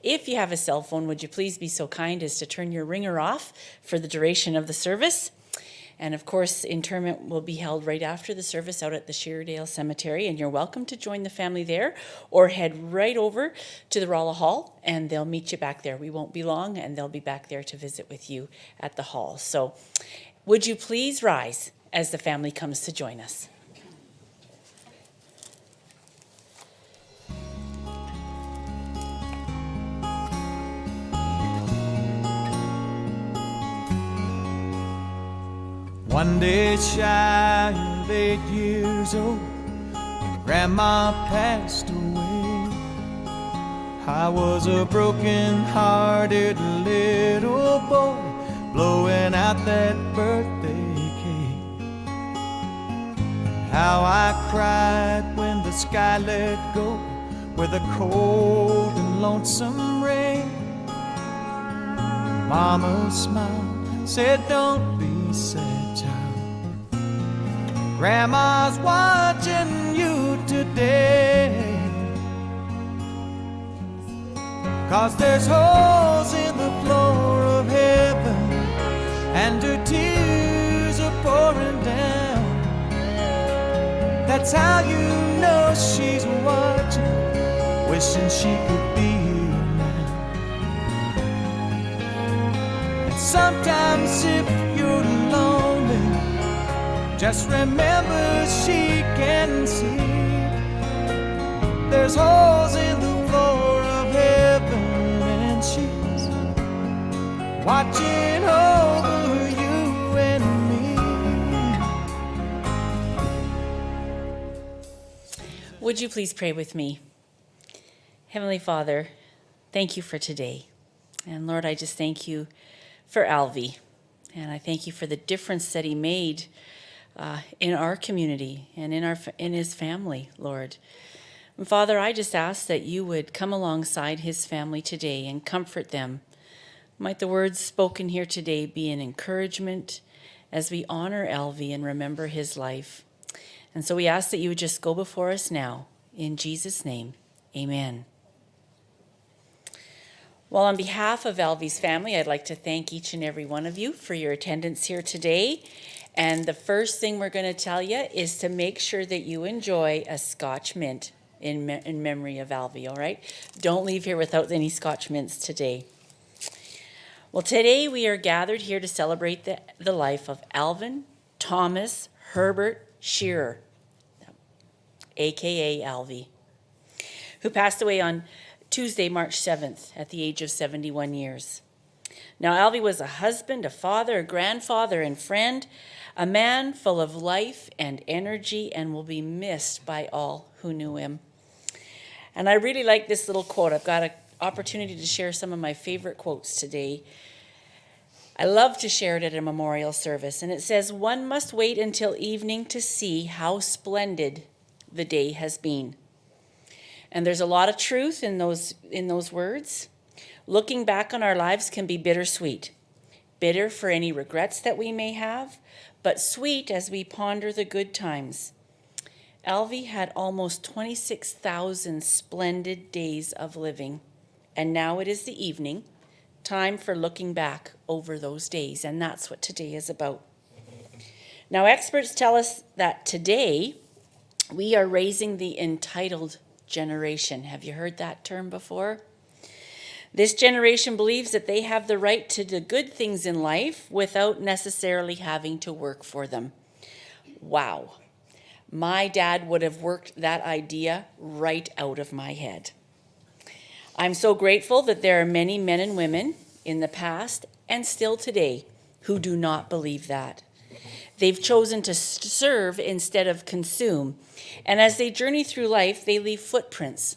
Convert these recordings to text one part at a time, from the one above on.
If you have a cell phone, would you please be so kind as to turn your ringer off for the duration of the service? And of course, interment will be held right after the service out at the Sheardale Cemetery, and you're welcome to join the family there or head right over to the Rolla Hall and they'll meet you back there. We won't be long and they'll be back there to visit with you at the hall. So would you please rise as the family comes to join us? One day shy of 8 years old, when Grandma passed away, I was a broken-hearted little boy blowing out that birthday cake. How I cried when the sky let go with a cold and lonesome rain. Mama smiled, said, "Don't be sad, child. Grandma's watching you today. 'Cause there's holes in the floor of heaven, and her tears are pouring down. That's how you know she's watching, wishing she could be here now. And sometimes if you're lonely, just remember she can see. There's holes in the floor of heaven, and she's watching over you and me. Would you please pray with me? Heavenly Father, thank you for today. And Lord, I just thank you for Alvey. And I thank you for the difference that he made in our community and in his family, Lord. And Father, I just ask that you would come alongside his family today and comfort them. Might the words spoken here today be an encouragement as we honor Alvey and remember his life. And so we ask that you would just go before us now. In Jesus' name, amen. Well, on behalf of Alvey's family, I'd like to thank each and every one of you for your attendance here today. And the first thing we're going to tell you is to make sure that you enjoy a Scotch mint in memory of Alvey, all right? Don't leave here without any Scotch mints today. Well, today we are gathered here to celebrate the life of Alvin Thomas Herbert Shearer, a.k.a. Alvey, who passed away on Tuesday, March 7th, at the age of 71 years. Now, Alvey was a husband, a father, a grandfather, and friend, a man full of life and energy, and will be missed by all who knew him. And I really like this little quote. I've got an opportunity to share some of my favorite quotes today. I love to share it at a memorial service, and it says, "One must wait until evening to see how splendid the day has been." And there's a lot of truth in those words. Looking back on our lives can be bittersweet. Bitter for any regrets that we may have, but sweet as we ponder the good times. Alvey had almost 26,000 splendid days of living, and now it is the evening, time for looking back over those days, and that's what today is about. Now, experts tell us that today we are raising the entitled generation. Have you heard that term before? This generation believes that they have the right to the good things in life without necessarily having to work for them. Wow. My dad would have worked that idea right out of my head. I'm so grateful that there are many men and women in the past and still today who do not believe that. They've chosen to serve instead of consume. And as they journey through life, they leave footprints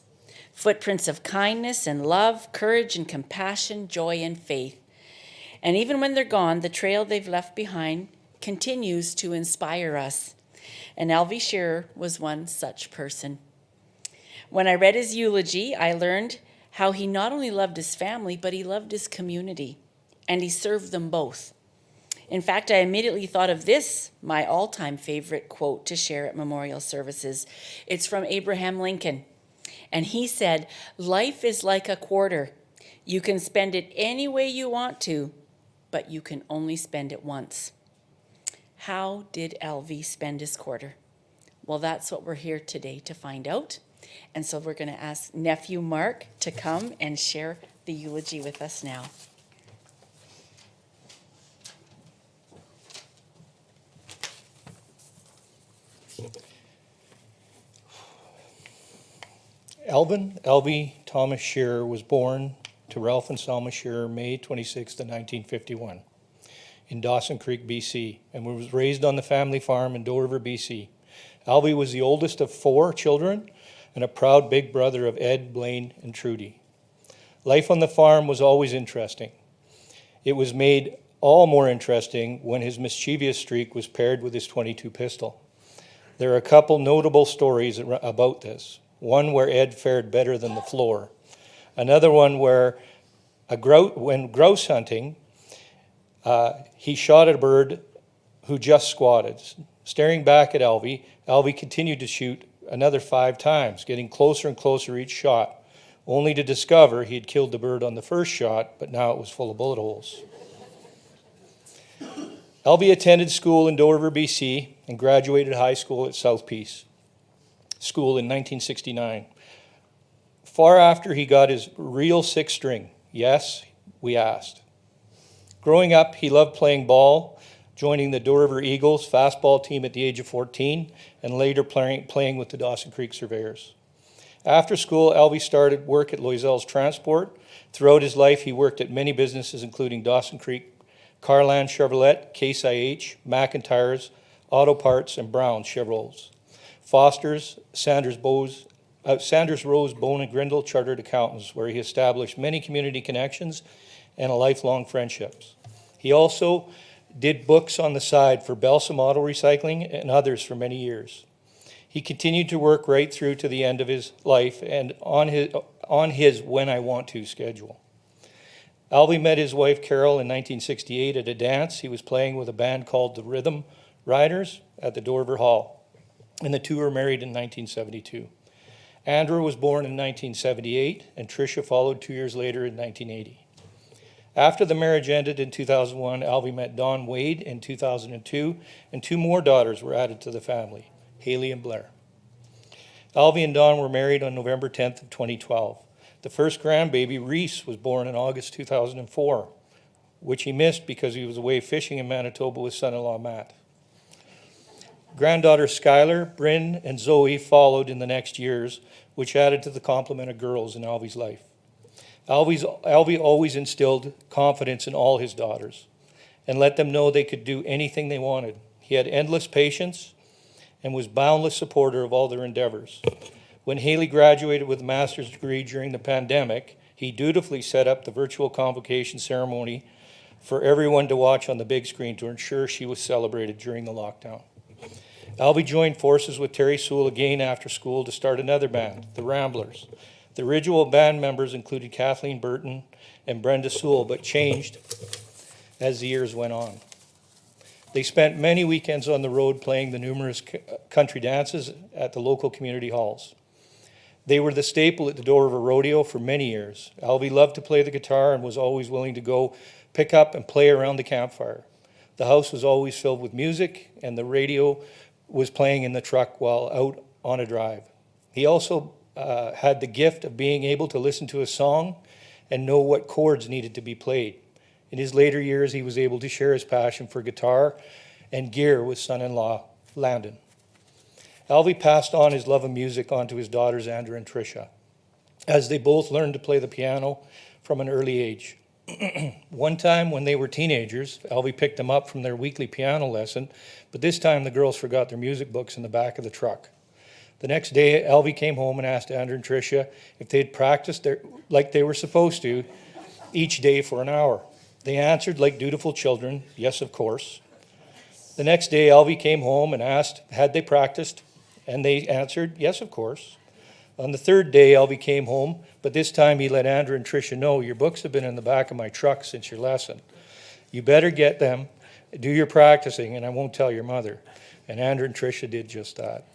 of kindness and love, courage and compassion, joy and faith. And even when they're gone, the trail they've left behind continues to inspire us. And Alvie Shearer was one such person. When I read his eulogy, I learned how he not only loved his family, but he loved his community, and he served them both. In fact, I immediately thought of this, my all-time favorite quote to share at memorial services. It's from Abraham Lincoln. And he said, life is like a quarter. You can spend it any way you want to, but you can only spend it once. How did Alvey spend his quarter? Well, that's what we're here today to find out. And so we're going to ask nephew Mark to come and share the eulogy with us now. Alvie Thomas Shearer was born to Ralph and Selma Shearer May 26, 1951 in Dawson Creek, BC, and was raised on the family farm in Doe River, BC. Alvie was the oldest of 4 children and a proud big brother of Ed, Blaine, and Trudy. Life on the farm was always interesting. It was made all more interesting when his mischievous streak was paired with his .22 pistol. There are a couple notable stories about this. One where Ed fared better than the floor. Another one where when grouse hunting, he shot at a bird who just squatted. Staring back at Alvie, Alvie continued to shoot another 5 times, getting closer and closer each shot, only to discover he had killed the bird on the first shot, but now it was full of bullet holes. Alvie attended school in Doe River, BC, and graduated high school at South Peace School in 1969. Far after he got his real 6th string. Yes, we asked. Growing up, he loved playing ball, joining the Doe River Eagles fastball team at the age of 14, and later playing with the Dawson Creek Surveyors. After school, Alvie started work at Loiselle Transport. Throughout his life, he worked at many businesses, including Dawson Creek, Carland Chevrolet, Case IH, McIntyres, Auto Parts, and Brown Chevrolets. Foster's, Sanders Rose, Bone and Grindle Chartered Accountants, where he established many community connections and lifelong friendships. He also did books on the side for Balsam Auto Recycling and others for many years. He continued to work right through to the end of his life and on his when I want to schedule. Alvie met his wife Carol in 1968 at a dance he was playing with a band called the Rhythm Riders at the Doe River Hall, and the two were married in 1972. Anndra was born in 1978, and Trisha followed 2 years later in 1980. After the marriage ended in 2001, Alvie met Dawn Wade in 2002, and 2 more daughters were added to the family, Haley and Blair. Alvie and Dawn were married on November 10th of 2012. The first grandbaby, Reese, was born in August 2004, which he missed because he was away fishing in Manitoba with son-in-law Matt. Granddaughters Skylar, Bryn, and Zoe followed in the next years, which added to the complement of girls in Alvie's life. Alvie always instilled confidence in all his daughters and let them know they could do anything they wanted. He had endless patience and was boundless supporter of all their endeavors. When Haley graduated with a master's degree during the pandemic, he dutifully set up the virtual convocation ceremony for everyone to watch on the big screen to ensure she was celebrated during the lockdown. Alvie joined forces with Terry Sewell again after school to start another band, the Ramblers. The original band members included Kathleen Burton and Brenda Sewell, but changed as the years went on. They spent many weekends on the road playing the numerous country dances at the local community halls. They were the staple at the Doe River Rodeo for many years. Alvie loved to play the guitar and was always willing to go pick up and play around the campfire. The house was always filled with music, and the radio was playing in the truck while out on a drive. He also had the gift of being able to listen to a song and know what chords needed to be played. In his later years, he was able to share his passion for guitar and gear with son-in-law Landon. Alvie passed on his love of music onto his daughters Anndra and Trisha, as they both learned to play the piano from an early age. One time when they were teenagers, Alvie picked them up from their weekly piano lesson, but this time the girls forgot their music books in the back of the truck. The next day, Alvie came home and asked Anndra and Trisha if they'd practiced like they were supposed to each day for an hour. They answered like dutiful children, yes, of course. The next day, Alvie came home and asked, had they practiced? And they answered, yes, of course. On the third day, Alvie came home, but this time he let Anndra and Trisha know, your books have been in the back of my truck since your lesson. You better get them, do your practicing, and I won't tell your mother. And Anndra and Trisha did just that.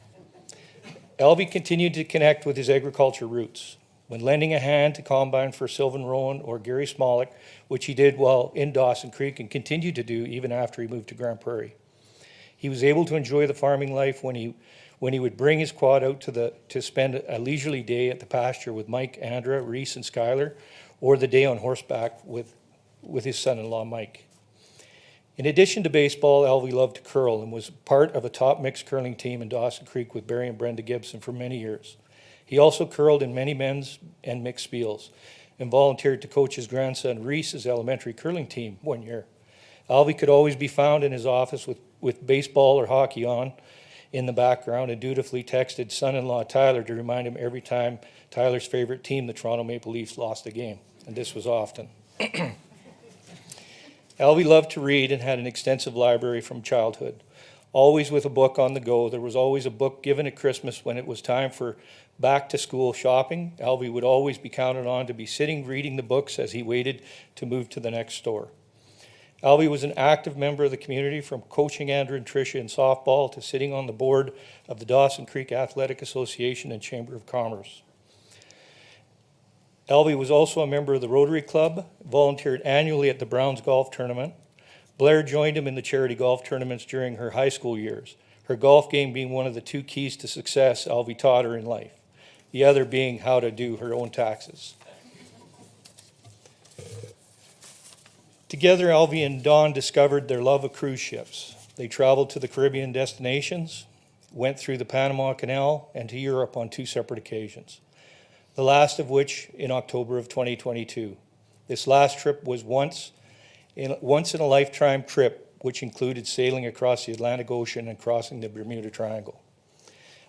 Alvey continued to connect with his agriculture roots. When lending a hand to combine for Sylvan Rowan or Gary Smolik, which he did while in Dawson Creek and continued to do even after he moved to Grande Prairie. He was able to enjoy the farming life when he would bring his quad out to spend a leisurely day at the pasture with Mike, Anndra, Reese, and Skylar, or the day on horseback with his son-in-law, Mike. In addition to baseball, Alvey loved to curl and was part of a top mixed curling team in Dawson Creek with Barry and Brenda Gibson for many years. He also curled in many men's and mixed spiels and volunteered to coach his grandson Reese's elementary curling team one year. Alvey could always be found in his office with baseball or hockey on in the background and dutifully texted son-in-law Tyler to remind him every time Tyler's favorite team, the Toronto Maple Leafs, lost a game, and this was often. Alvey loved to read and had an extensive library from childhood. Always with a book on the go. There was always a book given at Christmas when it was time for back-to-school shopping. Alvey would always be counted on to be sitting reading the books as he waited to move to the next store. Alvey was an active member of the community, from coaching Anndra and Trisha in softball to sitting on the board of the Dawson Creek Athletic Association and Chamber of Commerce. Alvey was also a member of the Rotary Club, volunteered annually at the Browns golf tournament. Blair joined him in the charity golf tournaments during her high school years, her golf game being one of the two keys to success Alvey taught her in life, the other being how to do her own taxes. Together, Alvey and Dawn discovered their love of cruise ships. They traveled to the Caribbean destinations, went through the Panama Canal, and to Europe on 2 separate occasions, the last of which in October of 2022. This last trip was once in a lifetime trip, which included sailing across the Atlantic Ocean and crossing the Bermuda Triangle.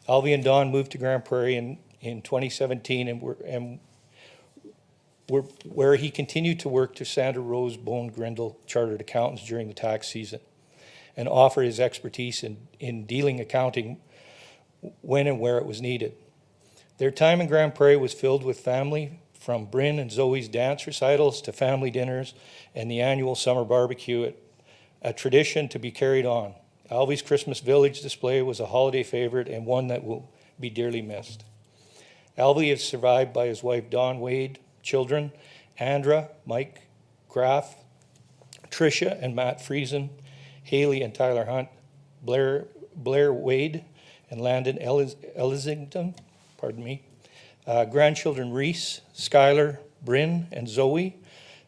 Alvey and Dawn moved to Grande Prairie in 2017 where he continued to work to Sandra Rose Bone Grindle Chartered Accountants during the tax season and offer his expertise in dealing accounting when and where it was needed. Their time in Grande Prairie was filled with family, from Bryn and Zoe's dance recitals to family dinners and the annual summer barbecue, a tradition to be carried on. Alvey's Christmas Village display was a holiday favorite and one that will be dearly missed. Alvey is survived by his wife Dawn Wade, children Anndra, Mike Graff, Trisha and Matt Friesen, Haley and Tyler Hunt, Blair Wade and Landon Ellisington, grandchildren Reese, Skylar, Bryn and Zoe,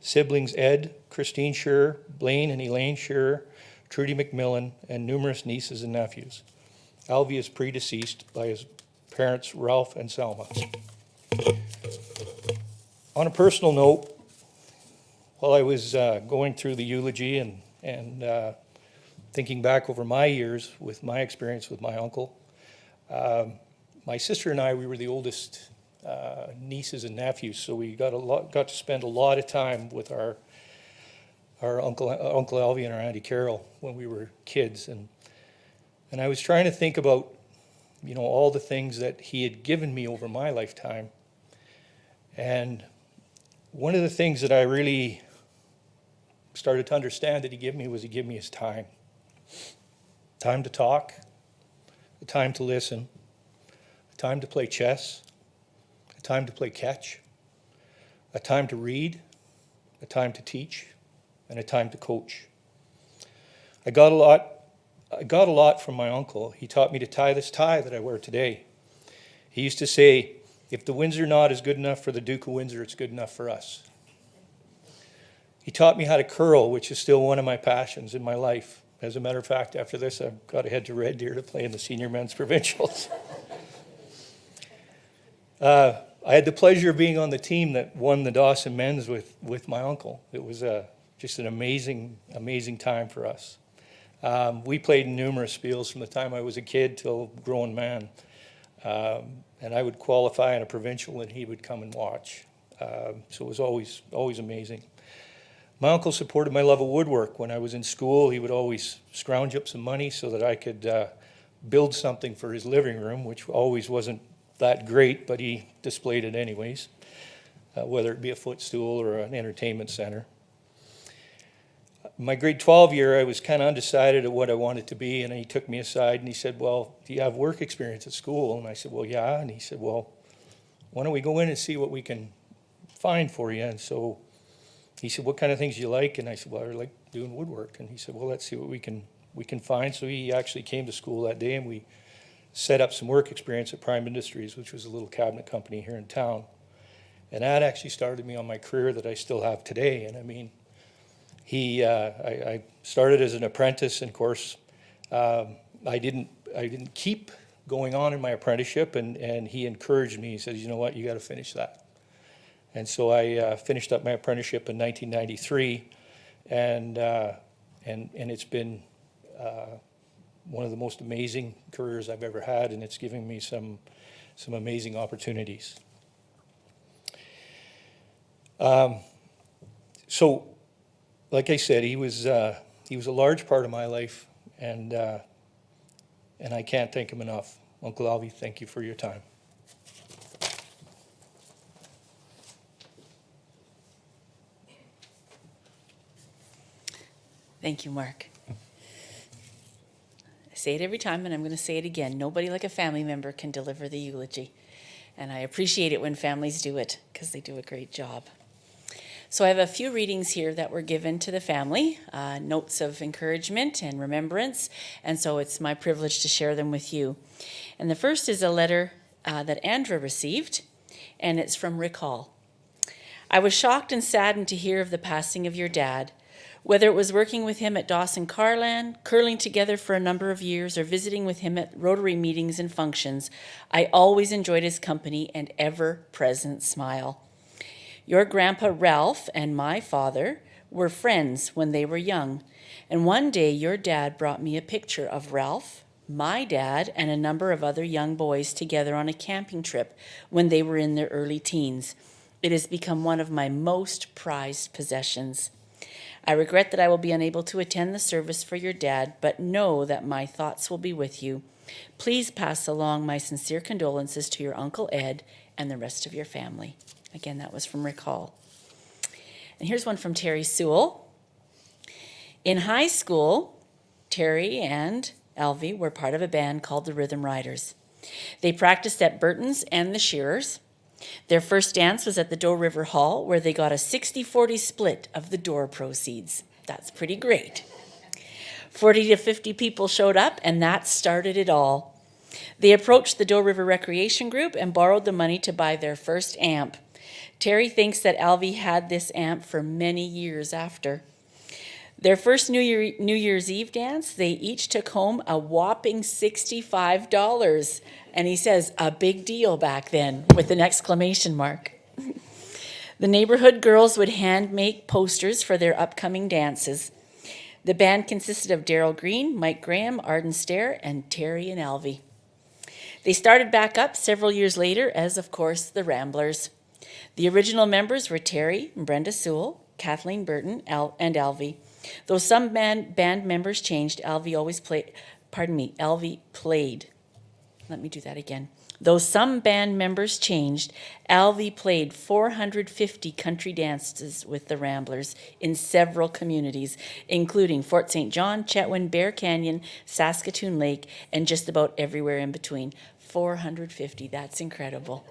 siblings Ed, Christine Shearer, Blaine and Elaine Shearer, Trudy McMillan, and numerous nieces and nephews. Alvey is predeceased by his parents, Ralph and Selma. On a personal note, while I was going through the eulogy and thinking back over my years with my experience with my uncle, my sister and I, we were the oldest nieces and nephews, so we got to spend a lot of time with our Uncle Alvey and our Auntie Carol when we were kids, and I was trying to think about, all the things that he had given me over my lifetime, and one of the things that I really started to understand that he gave me was he gave me his time to talk, the time to listen, a time to play chess, a time to play catch, a time to read, a time to teach, and a time to coach. I got a lot from my uncle. He taught me to tie this tie that I wear today. He used to say, if the Windsor knot is good enough for the Duke of Windsor, it's good enough for us. He taught me how to curl, which is still one of my passions in my life. As a matter of fact, after this, I've got to head to Red Deer to play in the senior men's provincials. I had the pleasure of being on the team that won the Dawson men's with my uncle. It was just an amazing, amazing time for us. We played in numerous spiels from the time I was a kid till a grown man. And I would qualify in a provincial and he would come and watch. So it was always amazing. My uncle supported my love of woodwork. When I was in school, he would always scrounge up some money so that I could build something for his living room, which always wasn't that great, but he displayed it anyways, whether it be a footstool or an entertainment center. my grade 12 year, I was kind of undecided of what I wanted to be, and he took me aside and he said, well, do you have work experience at school? And I said, well, yeah. And he said, well, why don't we go in and see what we can find for you? And so he said, what kind of things do you like? And I said, well, I like doing woodwork. And he said, well, let's see what we can find. So he actually came to school that day, and we set up some work experience at Prime Industries, which was a little cabinet company here in town. And that actually started me on my career that I still have today. And I mean, I started as an apprentice, and of course, I didn't keep going on in my apprenticeship, and he encouraged me. He said, you know what, you got to finish that. And so I finished up my apprenticeship in 1993, and it's been one of the most amazing careers I've ever had, and it's given me some amazing opportunities. So, like I said, he was a large part of my life, and I can't thank him enough. Uncle Alvie, thank you for your time. Thank you, Mark. I say it every time, and I'm going to say it again. Nobody like a family member can deliver the eulogy. And I appreciate it when families do it, because they do a great job. So I have a few readings here that were given to the family, notes of encouragement and remembrance, and so it's my privilege to share them with you. And the first is a letter that Anndra received, and it's from Recall. I was shocked and saddened to hear of the passing of your dad. Whether it was working with him at Dawson Carland, curling together for a number of years, or visiting with him at Rotary meetings and functions, I always enjoyed his company and ever-present smile. Your grandpa Ralph and my father were friends when they were young, and one day your dad brought me a picture of Ralph, my dad, and a number of other young boys together on a camping trip when they were in their early teens. It has become one of my most prized possessions. I regret that I will be unable to attend the service for your dad, but know that my thoughts will be with you. Please pass along my sincere condolences to your Uncle Ed and the rest of your family. Again, that was from Recall. And here's one from Terry Sewell. In high school, Terry and Alvey were part of a band called the Rhythm Riders. They practiced at Burton's and the Shearers. Their first dance was at the Doe River Hall, where they got a 60-40 split of the door proceeds. That's pretty great. 40 to 50 people showed up, and that started it all. They approached the Doe River Recreation Group and borrowed the money to buy their first amp. Terry thinks that Alvey had this amp for many years after. Their first New Year's Eve dance, they each took home a whopping $65. And he says, a big deal back then, with an exclamation mark. The neighborhood girls would hand make posters for their upcoming dances. The band consisted of Daryl Green, Mike Graham, Arden Stair, and Terry and Alvey. They started back up several years later as, of course, the Ramblers. The original members were Terry and Brenda Sewell, Kathleen Burton, and Alvey. Though some band members changed, Alvey played. Let me do that again. Though some band members changed, Alvey played 450 country dances with the Ramblers in several communities, including Fort St. John, Chetwynd, Bear Canyon, Saskatoon Lake, and just about everywhere in between. 450, that's incredible.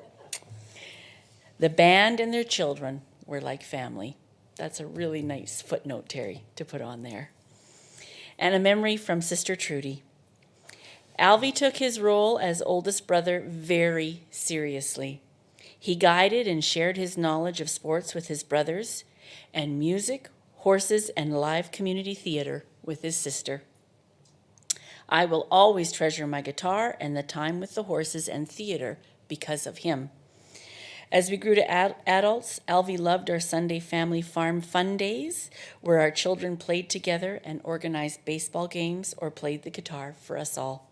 The band and their children were like family. That's a really nice footnote, Terry, to put on there. And a memory from Sister Trudy. Alvey took his role as oldest brother very seriously. He guided and shared his knowledge of sports with his brothers, and music, horses, and live community theater with his sister. I will always treasure my guitar and the time with the horses and theater because of him. As we grew to adults, Alvey loved our Sunday family farm fun days, where our children played together and organized baseball games or played the guitar for us all.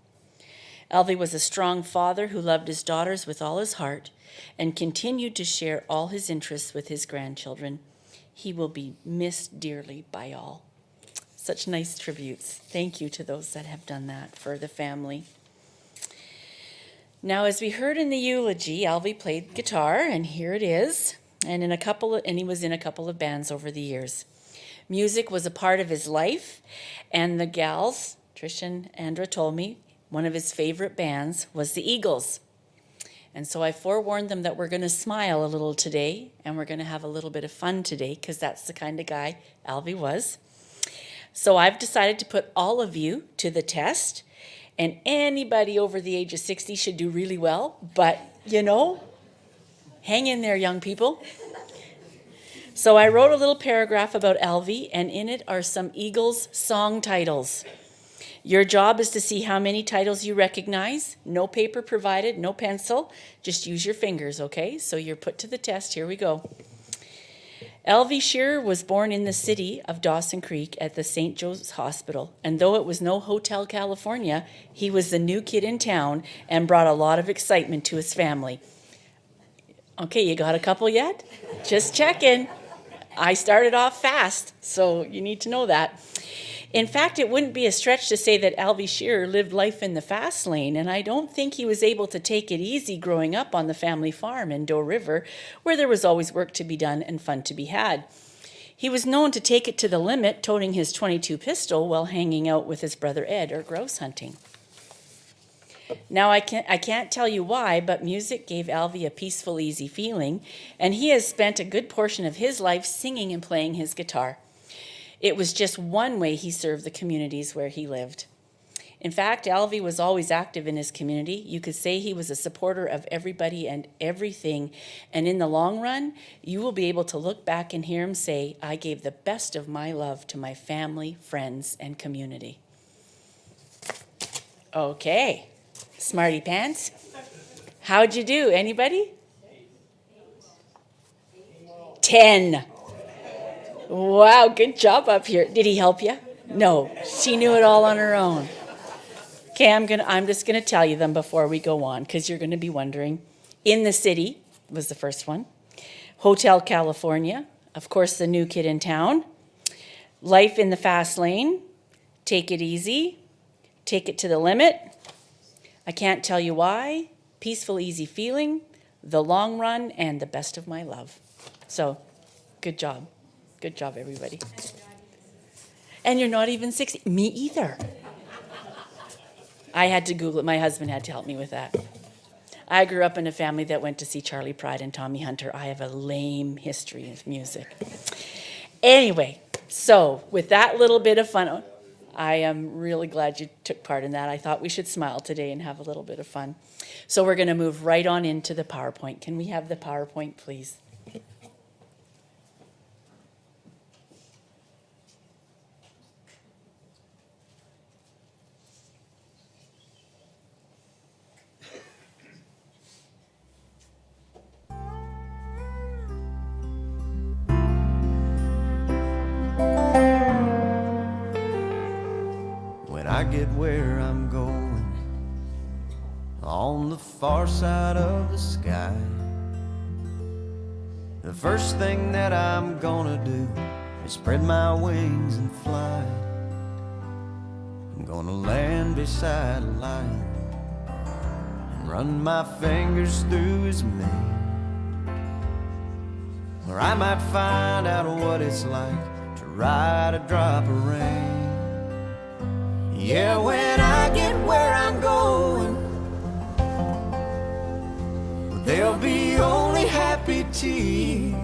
Alvey was a strong father who loved his daughters with all his heart and continued to share all his interests with his grandchildren. He will be missed dearly by all. Such nice tributes. Thank you to those that have done that for the family. Now, as we heard in the eulogy, Alvey played guitar, and here it is, and he was in a couple of bands over the years. Music was a part of his life, and the gals, Trisha and Anndra, told me one of his favorite bands was the Eagles. And so I forewarned them that we're going to smile a little today, and we're going to have a little bit of fun today, because that's the kind of guy Alvey was. So I've decided to put all of you to the test, and anybody over the age of 60 should do really well, but, hang in there, young people. So I wrote a little paragraph about Alvey, and in it are some Eagles song titles. Your job is to see how many titles you recognize. No paper provided, no pencil. Just use your fingers, okay? So you're put to the test. Here we go. Alvie Shearer was born in the city of Dawson Creek at the St. Joe's Hospital. And though it was no Hotel California, he was the new kid in town and brought a lot of excitement to his family. Okay, you got a couple yet? Just checking. I started off fast, so you need to know that. In fact, it wouldn't be a stretch to say that Alvie Shearer lived life in the fast lane, and I don't think he was able to take it easy growing up on the family farm in Doe River, where there was always work to be done and fun to be had. He was known to take it to the limit, toting his .22 pistol while hanging out with his brother Ed or grouse hunting. Now, I can't tell you why, but music gave Alvey a peaceful, easy feeling, and he has spent a good portion of his life singing and playing his guitar. It was just one way he served the communities where he lived. In fact, Alvey was always active in his community. You could say he was a supporter of everybody and everything, and in the long run, you will be able to look back and hear him say, I gave the best of my love to my family, friends, and community. Okay. Smarty pants. How'd you do? Anybody? 10. Wow, good job up here. Did he help you? No, she knew it all on her own. Okay, I'm just gonna tell you them before we go on, because you're gonna be wondering. In the City was the first one. Hotel California, of course, the new kid in town. Life in the fast lane. Take it easy. Take it to the limit. I can't tell you why. Peaceful, easy feeling. The long run, and the best of my love. So, good job. Good job, everybody. And you're not even 60. Me either. I had to Google it. My husband had to help me with that. I grew up in a family that went to see Charlie Pride and Tommy Hunter. I have a lame history of music. Anyway, so with that little bit of fun, I am really glad you took part in that. I thought we should smile today and have a little bit of fun. So we're going to move right on into the PowerPoint. Can we have the PowerPoint, please? When I get where I'm going, on the far side of the sky, the first thing that I'm gonna do is spread my wings and fly. I'm gonna land beside a lion and run my fingers through his mane, or I might find out what it's like to ride a drop of rain. Yeah, when I get where I'm going, there'll be only happy tears.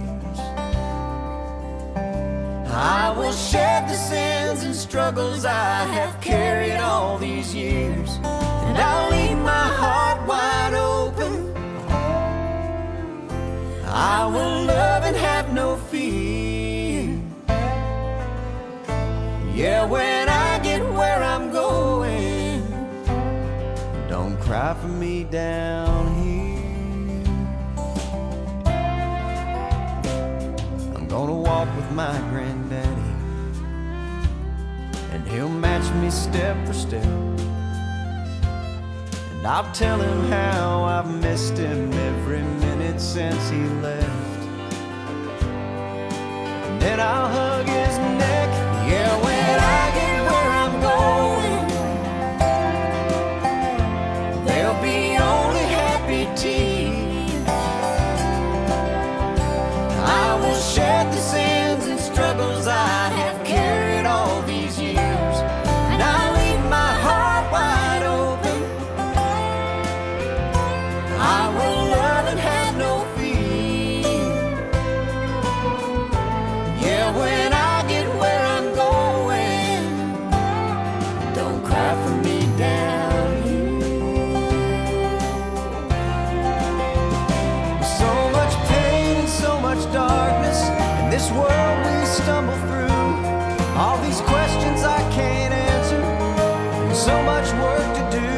I will shed the sins and struggles I have carried all these years, and I'll leave my heart wide open. I will love and have no fear. Yeah, when I get where I'm going, don't cry for me down here. I'm gonna walk with my granddaddy, and he'll match me step for step, and I'll tell him how I've missed him every minute since he left, and then I'll hug his neck. Yeah, when I get where I'm going, there'll be only happy tears. I will shed the sins and struggles I have this world we stumble through, all these questions I can't answer, so much work to do.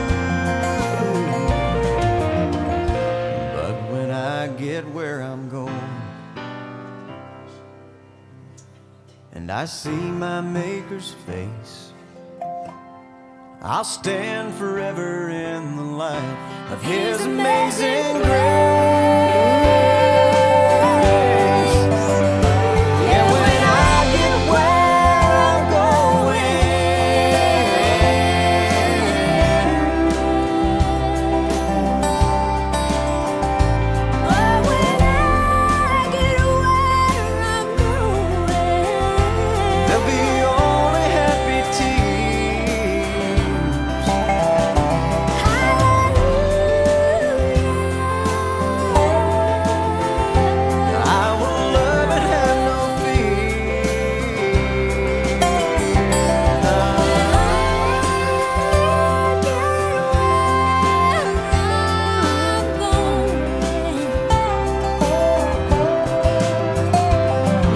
But when I get where I'm going and I see my Maker's face, I'll stand forever in the light of His amazing grace. Yeah, when I get where I'm going, there'll be only happy tears. I will love and have no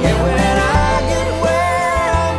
Yeah, when I get where I'm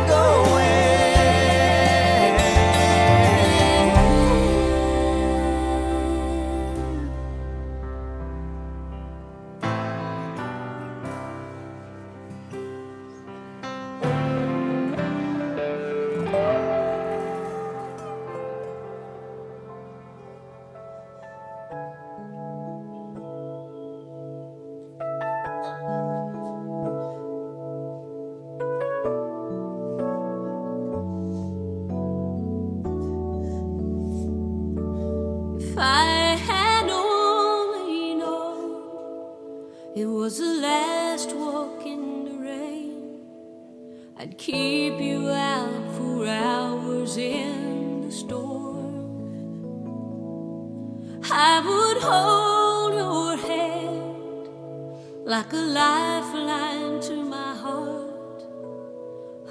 If I had only known it was the last walk in the rain, I'd keep you out for hours in the storm. I would hold your hand like a lifeline to my heart.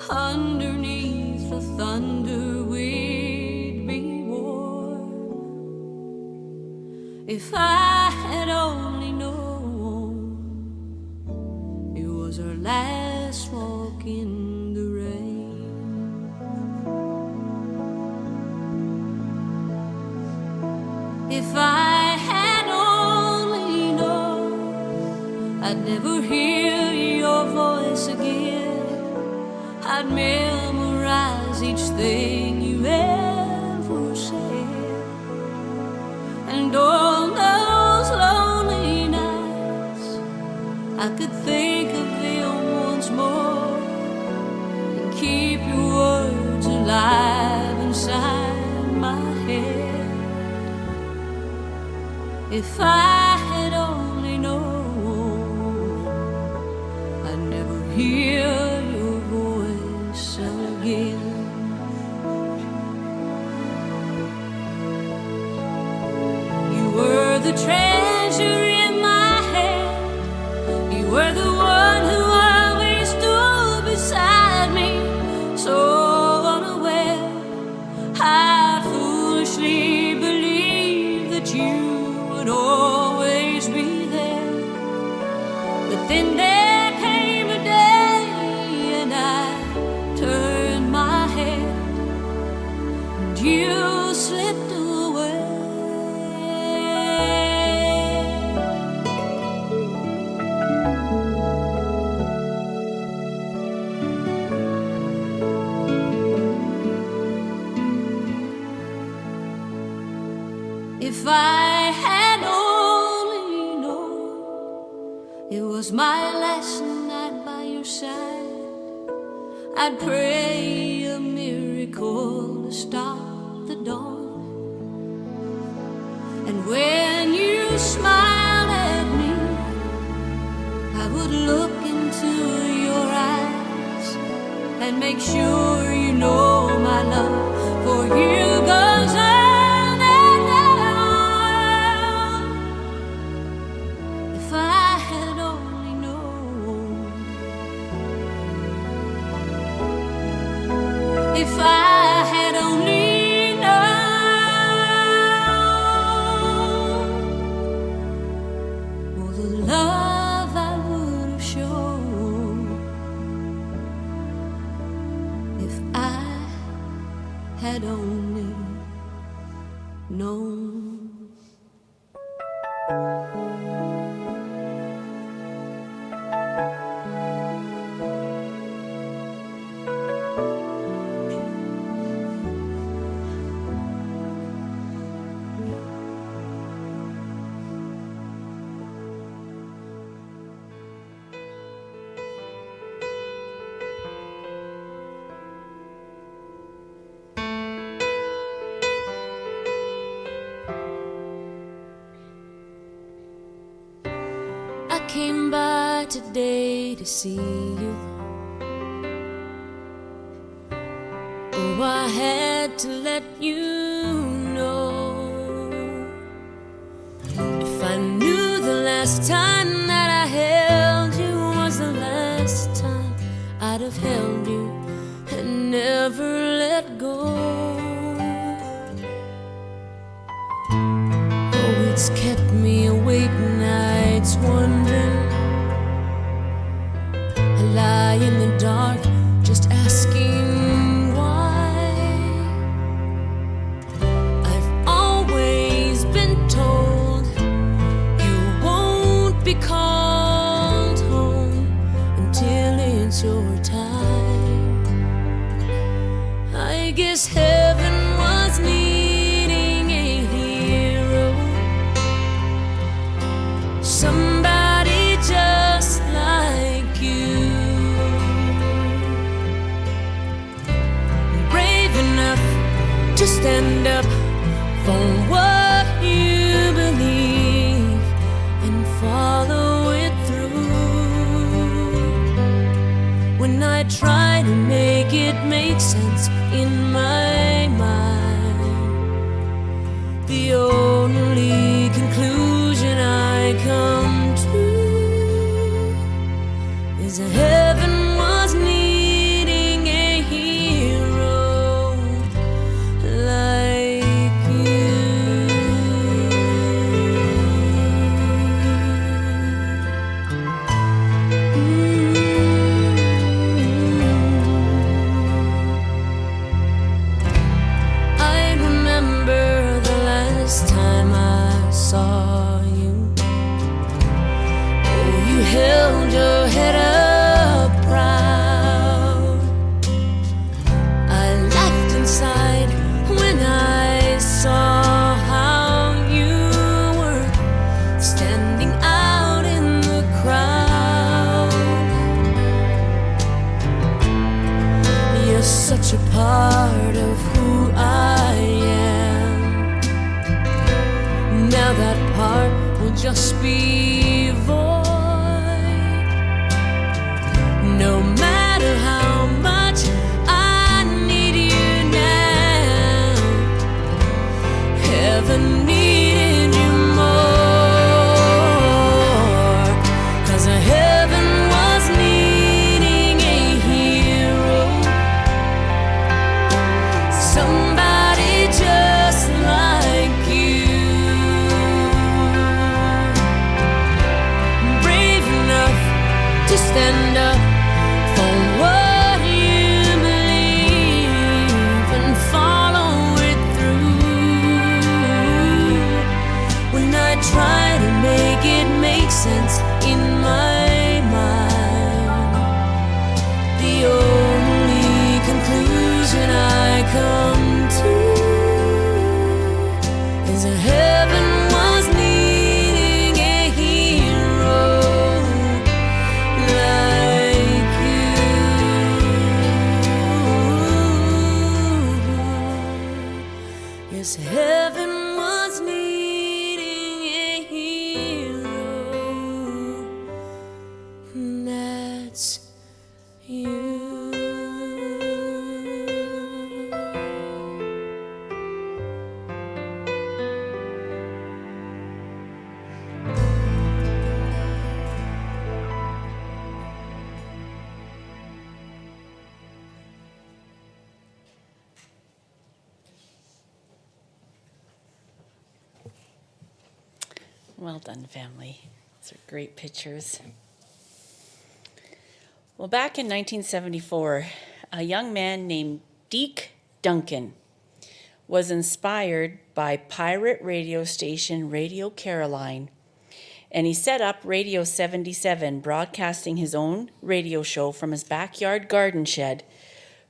Underneath the thunder we'd be warm. If I had only known it was our last walk in the rain. If I had only known I'd never hear your voice again, I'd memorize each thing you ever said. And on those lonely nights, I could think of them once more and keep your words alive inside my head. If I had only known I'd never hear your voice again. You were the treasure in my hand. You were the one who always stood beside me. So unaware, I foolishly believed that you would always be there. But then there came a day and I turned my head and you slipped away. If I had only known it was my last night by your side, I'd pray a miracle to stop the dawn. And when you smiled at me, I would look into your eyes and make sure you know my love for you goes on. If I had only known, if I had only known, oh, the love I would have shown had only known. I came by today to see you. Oh, I had to let you know. If I knew the last time that I held you was the last time, I'd have held you and never let go. Oh, it's kept me awake nights wondering. I lie in the dark just asking why. I've always been told you won't be called home until it's your time. I guess heaven was needing a hero, somebody just like you, brave enough to stand up for what you believe and follow it through. When I try to make it make sense in my mind, the only conclusion I come to is that heaven was needing a hero like you. I remember the last time I saw you. Oh, you held your head up proud. I laughed inside when I saw how you were standing out in the crowd. You're such a part of who I am. Now that part will just be void. No matter how much I need you now, heaven needed you more. 'Cause heaven was needing a hero, somebody just like you, brave enough to stand up for what you believe and follow it through. When I try to make it make sense in my mind, the only conclusion I come to is that heaven was needing a hero like you. Yes, heaven was needing a hero. That's you. Well done, family. Those are great pictures. Well, back in 1974, a young man named Deke Duncan was inspired by pirate radio station Radio Caroline, and he set up Radio 77, broadcasting his own radio show from his backyard garden shed.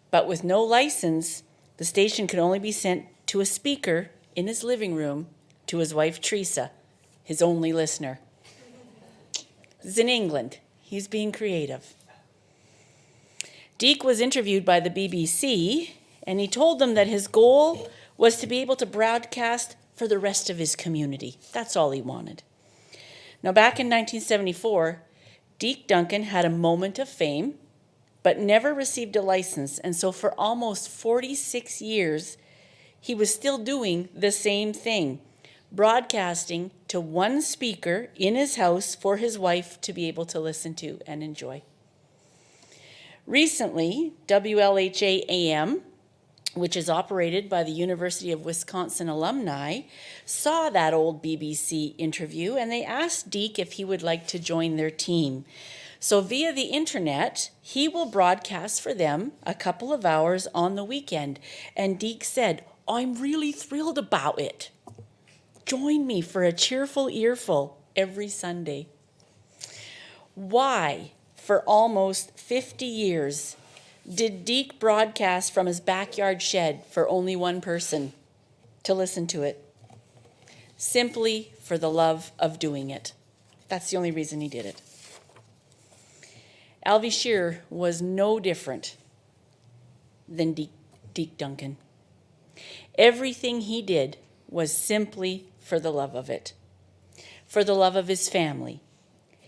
But with no license, the station could only be sent to a speaker in his living room to his wife Trisha, his only listener. This is in England. He's being creative. Deke was interviewed by the BBC, and he told them that his goal was to be able to broadcast for the rest of his community. That's all he wanted. Now, back in 1974, Deke Duncan had a moment of fame, but never received a license, and so for almost 46 years, he was still doing the same thing, broadcasting to one speaker in his house for his wife to be able to listen to and enjoy. Recently, WLHA AM, which is operated by the University of Wisconsin alumni, saw that old BBC interview, and they asked Deke if he would like to join their team. So via the internet, he will broadcast for them a couple of hours on the weekend. And Deke said, "I'm really thrilled about it. Join me for a cheerful earful every Sunday." Why, for almost 50 years, did Deke broadcast from his backyard shed for only one person to listen to it? Simply for the love of doing it. That's the only reason he did it. Alvie Shearer was no different than Deke Duncan. Everything he did was simply for the love of it, for the love of his family.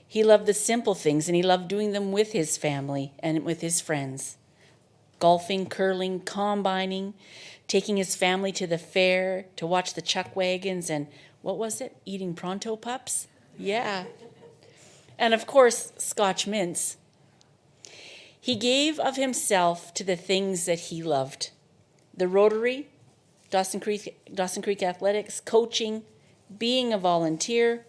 He loved the simple things, and he loved doing them with his family and with his friends. Golfing, curling, combining, taking his family to the fair to watch the chuck wagons and, what was it, eating pronto pups? Yeah. And of course, Scotch mints. He gave of himself to the things that he loved. The Rotary, Dawson Creek Athletics, coaching, being a volunteer.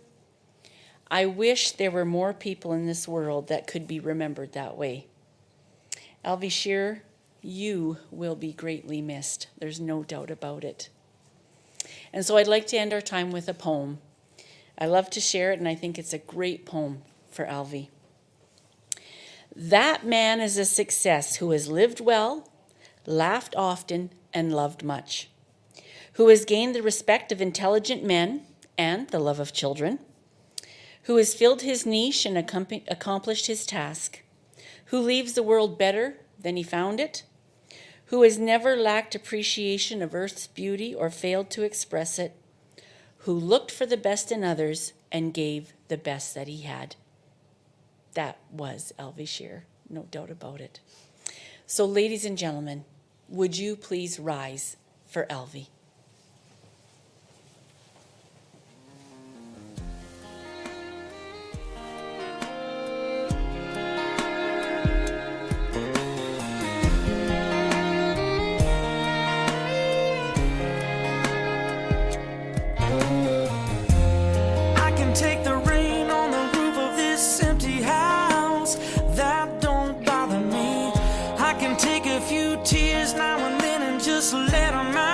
I wish there were more people in this world that could be remembered that way. Alvie Shearer, you will be greatly missed. There's no doubt about it. And so I'd like to end our time with a poem. I love to share it, and I think it's a great poem for Alvie. That man is a success who has lived well, laughed often, and loved much, who has gained the respect of intelligent men and the love of children, who has filled his niche and accomplished his task, who leaves the world better than he found it, who has never lacked appreciation of earth's beauty or failed to express it, who looked for the best in others and gave the best that he had. That was Alvie Shearer, no doubt about it. So, ladies and gentlemen, would you please rise for Alvie? I can take the rain on the roof of this empty house. That don't bother me. I can take a few tears now and then and just let them out.